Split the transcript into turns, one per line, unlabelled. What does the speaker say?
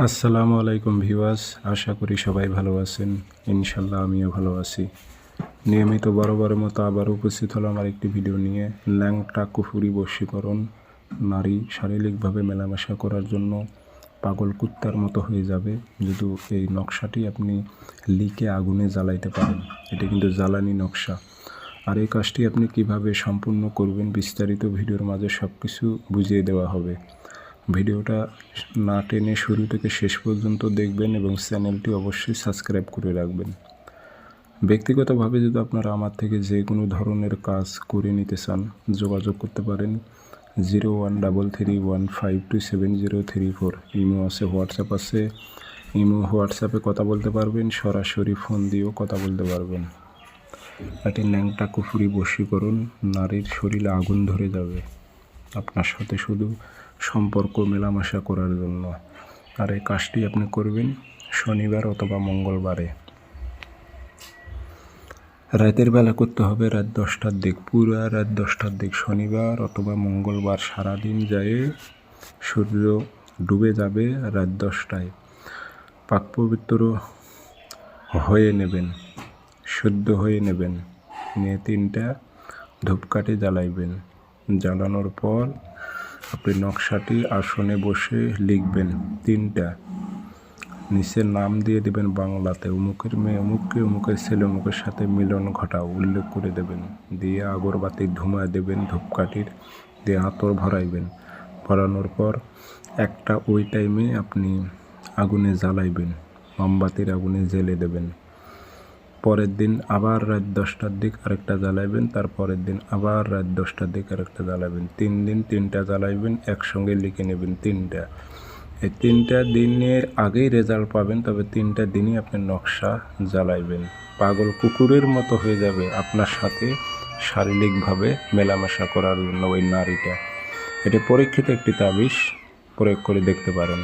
আসসালামু আলাইকুম ভিউয়ার্স, আশা করি সবাই ভালো আছেন। ইনশাল্লাহ আমিও ভালো আছি। নিয়মিত বরাবরের মতো আবার উপস্থিত হলো আমার একটি ভিডিও নিয়ে। ল্যাংটা কুফুরি বশীকরণ। নারী শারীরিকভাবে মেলামেশা করার জন্য পাগল কুত্তার মতো হয়ে যাবে যদি এই নকশাটি আপনি লিকে আগুনে জ্বালাইতে পারেন। এটা কিন্তু জ্বালানি নকশা। আর এই কাজটি আপনি কিভাবে সম্পূর্ণ করবেন বিস্তারিত ভিডিওর মাঝে সব কিছু বুঝিয়ে দেওয়া হবে। ভিডিওটা না টেনে শুরু থেকে শেষ পর্যন্ত দেখবেন এবং চ্যানেলটি অবশ্যই সাবস্ক্রাইব করে রাখবেন। ব্যক্তিগতভাবে যদি আপনারা আমার থেকে যে কোনো ধরনের কাজ করে নিতে চান, যোগাযোগ করতে পারেন 013315270034। ইমো আছে, হোয়াটসঅ্যাপ আছে। ইমো হোয়াটসঅ্যাপে কথা বলতে পারবেন, সরাসরি ফোন দিয়েও কথা বলতে পারবেন। এটি ল্যাংটা কুফুরি বশীকরণ। নারীর শরীরে আগুন ধরে যাবে আপনার সাথে শুধু সম্পর্ক মেলামেশা করার জন্য। আর এই কাজটি আপনি করবেন শনিবার অথবা মঙ্গলবারে রাতের বেলা করতে হবে, রাত 10টার দিক, পুরা রাত 10টার দিক, শনিবার অথবা মঙ্গলবার। সারাদিন যায় সূর্য ডুবে যাবে রাত 10টায়। পাক পবিত্র হয়ে নেবেন, শুদ্ধ হয়ে নেবেন, নিয়ে 3টা ধূপকাঠি জ্বালাইবেন। জ্বালানোর পর আপনি নকশাটি আসনে বসে লিখবেন 3টা, নিচে নাম দিয়ে দেবেন বাংলাতে, অমুকের মেয়ে অমুককে, অমুকের ছেলে অমুকের সাথে মিলন ঘটাও উল্লেখ করে দেবেন। দিয়ে আগরবাতি ধুমা দেবেন ধূপকাঠির, দিয়ে আতর ভরাইবেন। ভরানোর পর একটা ওই টাইমে আপনি আগুনে জ্বালাইবেন, মোমবাতির আগুনে জ্বেলে দেবেন। পরের দিন আবার রাত 10টার দিক আরেকটা জ্বালাইবেন, তারপরের দিন আবার রাত 10টার দিক আরেকটা জ্বালাবেন। 3 দিন 3টা জ্বালাইবেন, একসঙ্গে লিখে নেবেন 3টা। এই 3টা দিনের আগেই রেজাল্ট পাবেন, তবে 3টা দিনই আপনি নকশা জ্বালাইবেন। পাগল কুকুরের মতো হয়ে যাবে আপনার সাথে শারীরিকভাবে মেলামেশা করার জন্য ওই নারীটা। এটা পরীক্ষিত একটি তাবিজ, প্রয়োগ করে দেখতে পারেন।